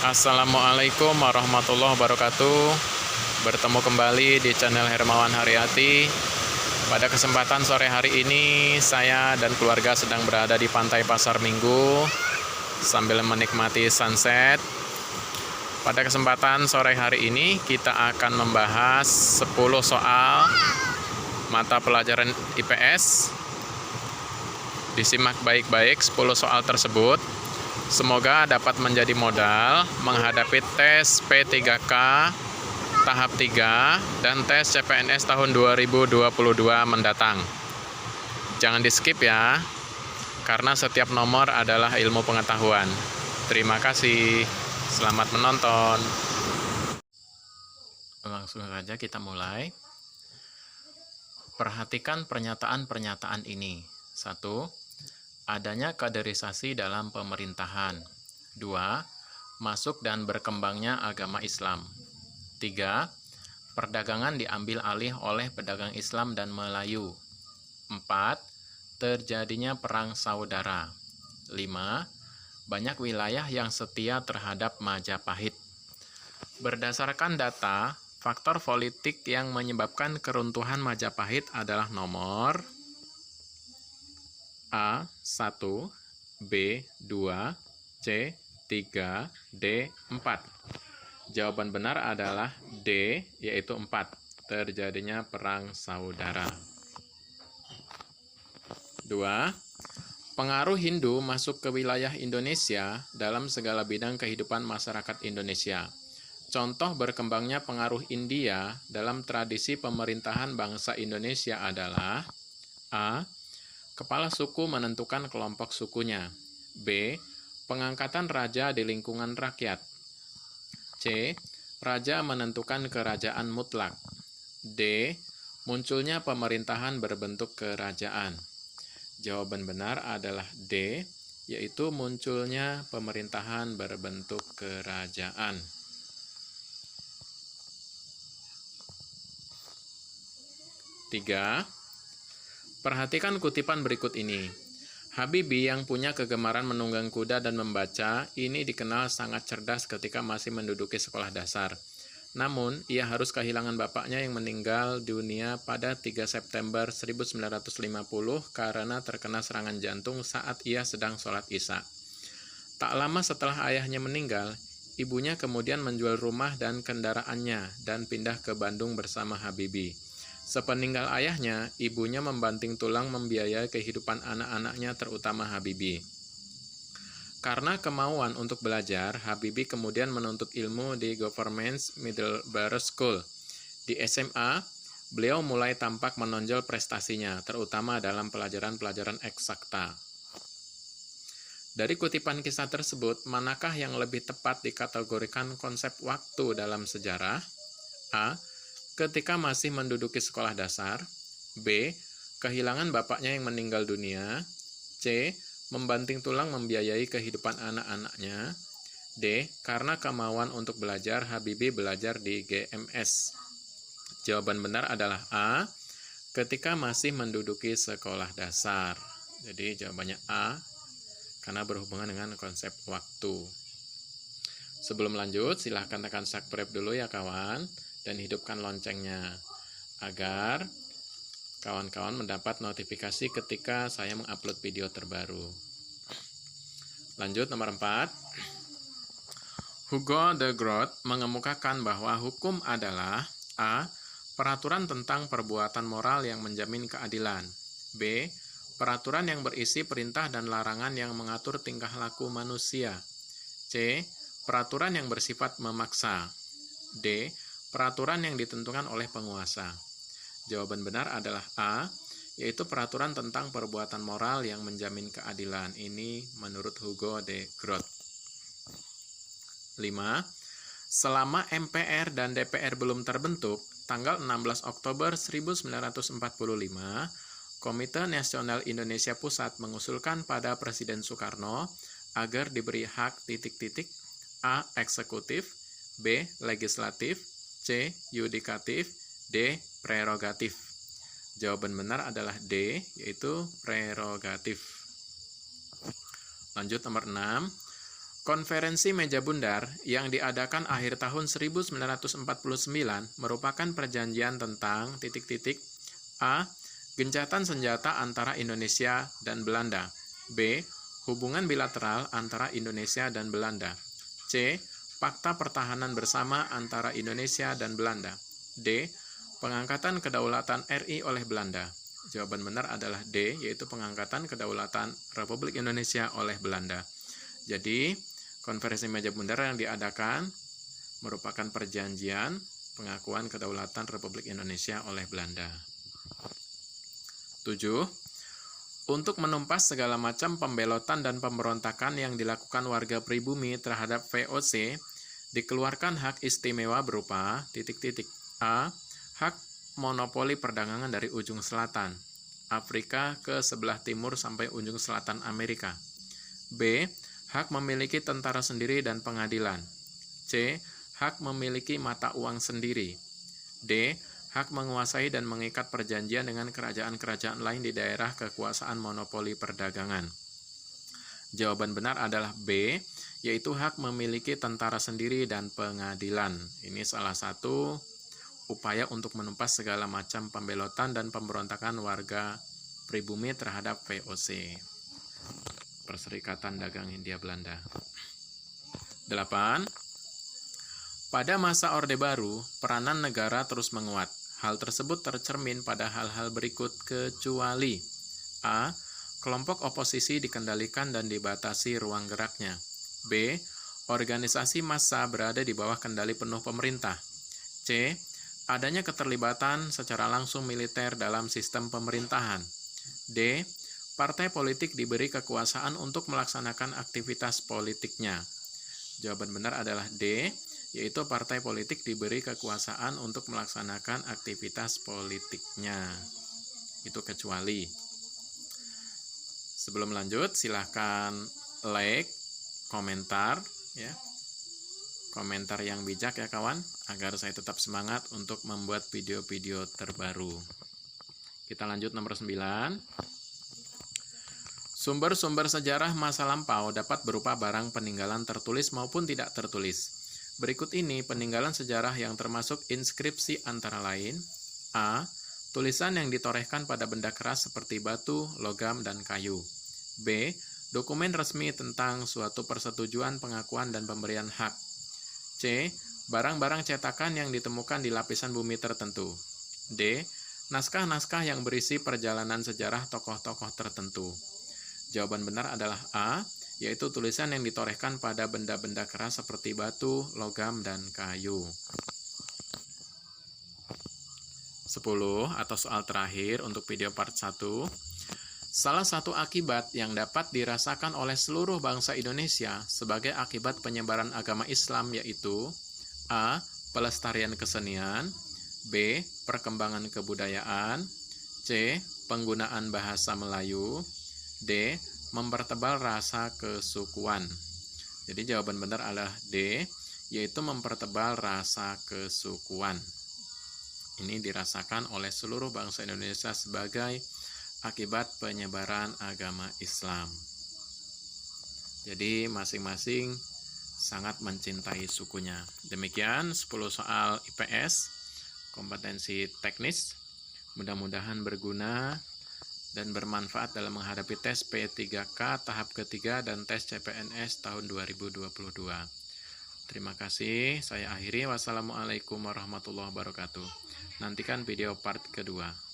Assalamualaikum warahmatullahi wabarakatuh. Bertemu kembali di channel Hermawan Haryati. Pada kesempatan sore hari ini, saya dan keluarga sedang berada di Pantai Pasar Minggu sambil menikmati sunset. Pada kesempatan sore hari ini, kita akan membahas 10 soal mata pelajaran IPS. Disimak baik-baik 10 soal tersebut. Semoga dapat menjadi modal menghadapi tes P3K tahap 3 dan tes CPNS tahun 2022 mendatang. Jangan di-skip ya, karena setiap nomor adalah ilmu pengetahuan. Terima kasih. Selamat menonton. Langsung saja kita mulai. Perhatikan pernyataan-pernyataan ini. 1. Adanya kaderisasi dalam pemerintahan. 2. Masuk dan berkembangnya agama Islam. 3. Perdagangan diambil alih oleh pedagang Islam dan Melayu. 4. Terjadinya perang saudara. 5. Banyak wilayah yang setia terhadap Majapahit. Berdasarkan data, faktor politik yang menyebabkan keruntuhan Majapahit adalah nomor A. 1, B. 2, C. 3, D. 4. Jawaban benar adalah D, yaitu 4. Terjadinya perang saudara. 2. Pengaruh Hindu masuk ke wilayah Indonesia dalam segala bidang kehidupan masyarakat Indonesia. Contoh berkembangnya pengaruh India dalam tradisi pemerintahan bangsa Indonesia adalah A. Kepala suku menentukan kelompok sukunya. B. Pengangkatan raja di lingkungan rakyat. C. Raja menentukan kerajaan mutlak. D. Munculnya pemerintahan berbentuk kerajaan. Jawaban benar adalah D, yaitu munculnya pemerintahan berbentuk kerajaan. 3. Perhatikan kutipan berikut ini. Habibie yang punya kegemaran menunggang kuda dan membaca, ini dikenal sangat cerdas ketika masih menduduki sekolah dasar. Namun, ia harus kehilangan bapaknya yang meninggal dunia pada 3 September 1950 karena terkena serangan jantung saat ia sedang sholat Isya. Tak lama setelah ayahnya meninggal, ibunya kemudian menjual rumah dan kendaraannya dan pindah ke Bandung bersama Habibie. Sepeninggal ayahnya, ibunya membanting tulang membiayai kehidupan anak-anaknya terutama Habibie. Karena kemauan untuk belajar, Habibie kemudian menuntut ilmu di Government Middlebury School. Di SMA, beliau mulai tampak menonjol prestasinya, terutama dalam pelajaran-pelajaran eksakta. Dari kutipan kisah tersebut, manakah yang lebih tepat dikategorikan konsep waktu dalam sejarah? A. Ketika masih menduduki sekolah dasar. B. Kehilangan bapaknya yang meninggal dunia. C. Membanting tulang membiayai kehidupan anak-anaknya. D. Karena kemauan untuk belajar, Habibie belajar di GMS. Jawaban benar adalah A. Ketika masih menduduki sekolah dasar. Jadi jawabannya A, karena berhubungan dengan konsep waktu. Sebelum lanjut, silahkan tekan subscribe dulu ya kawan, dan hidupkan loncengnya agar kawan-kawan mendapat notifikasi ketika saya mengupload video terbaru. Lanjut nomor 4. Hugo de Groot mengemukakan bahwa hukum adalah A. Peraturan tentang perbuatan moral yang menjamin keadilan. B. Peraturan yang berisi perintah dan larangan yang mengatur tingkah laku manusia. C. Peraturan yang bersifat memaksa. D. Peraturan yang ditentukan oleh penguasa. Jawaban benar adalah A, yaitu peraturan tentang perbuatan moral yang menjamin keadilan. Ini menurut Hugo de Groot. 5. Selama MPR dan DPR belum terbentuk, tanggal 16 Oktober 1945, Komite Nasional Indonesia Pusat mengusulkan pada Presiden Soekarno agar diberi hak A. Eksekutif, B. Legislatif, C. Yudikatif, D. Prerogatif. Jawaban benar adalah D, yaitu prerogatif. Lanjut nomor 6. Konferensi Meja Bundar yang diadakan akhir tahun 1949 merupakan perjanjian tentang A. Gencatan senjata antara Indonesia dan Belanda. B. Hubungan bilateral antara Indonesia dan Belanda. C. Fakta pertahanan bersama antara Indonesia dan Belanda. D. Pengangkatan kedaulatan RI oleh Belanda. Jawaban benar adalah D, yaitu pengangkatan kedaulatan Republik Indonesia oleh Belanda. Jadi, Konferensi Meja Bundar yang diadakan merupakan perjanjian pengakuan kedaulatan Republik Indonesia oleh Belanda. 7. Untuk menumpas segala macam pembelotan dan pemberontakan yang dilakukan warga pribumi terhadap VOC, dikeluarkan hak istimewa berupa A. Hak monopoli perdagangan dari ujung selatan Afrika ke sebelah timur sampai ujung selatan Amerika. B. Hak memiliki tentara sendiri dan pengadilan. C. Hak memiliki mata uang sendiri. D. Hak menguasai dan mengikat perjanjian dengan kerajaan-kerajaan lain di daerah kekuasaan monopoli perdagangan. Jawaban benar adalah B, yaitu hak memiliki tentara sendiri dan pengadilan. Ini salah satu upaya untuk menumpas segala macam pembelotan dan pemberontakan warga pribumi terhadap VOC. Perserikatan Dagang Hindia Belanda. 8. Pada masa Orde Baru, peranan negara terus menguat. Hal tersebut tercermin pada hal-hal berikut kecuali A. Kelompok oposisi dikendalikan dan dibatasi ruang geraknya. B. Organisasi massa berada di bawah kendali penuh pemerintah. C. Adanya keterlibatan secara langsung militer dalam sistem pemerintahan. D. Partai politik diberi kekuasaan untuk melaksanakan aktivitas politiknya. Jawaban benar adalah D, yaitu partai politik diberi kekuasaan untuk melaksanakan aktivitas politiknya. Itu kecuali. Sebelum lanjut, silahkan like, komentar, ya. Komentar yang bijak ya kawan, agar saya tetap semangat untuk membuat video-video terbaru. Kita lanjut nomor 9. Sumber-sumber sejarah masa lampau dapat berupa barang peninggalan tertulis maupun tidak tertulis. Berikut ini peninggalan sejarah yang termasuk inskripsi antara lain. A. Tulisan yang ditorehkan pada benda keras seperti batu, logam, dan kayu. B. Dokumen resmi tentang suatu persetujuan pengakuan dan pemberian hak. C. Barang-barang cetakan yang ditemukan di lapisan bumi tertentu. D. Naskah-naskah yang berisi perjalanan sejarah tokoh-tokoh tertentu. Jawaban benar adalah A, yaitu tulisan yang ditorehkan pada benda-benda keras seperti batu, logam, dan kayu. 10 atau soal terakhir untuk video part 1. Salah satu akibat yang dapat dirasakan oleh seluruh bangsa Indonesia sebagai akibat penyebaran agama Islam yaitu A. Pelestarian kesenian. B. Perkembangan kebudayaan. C. Penggunaan bahasa Melayu. D. Mempertebal rasa kesukuan. Jadi jawaban benar adalah D, yaitu mempertebal rasa kesukuan. Ini dirasakan oleh seluruh bangsa Indonesia sebagai akibat penyebaran agama Islam. Jadi masing-masing sangat mencintai sukunya. Demikian 10 soal IPS, kompetensi teknis. Mudah-mudahan berguna dan bermanfaat dalam menghadapi tes P3K tahap ketiga dan tes CPNS tahun 2022. Terima kasih, saya akhiri. Wassalamualaikum warahmatullahi wabarakatuh. Nantikan video part kedua.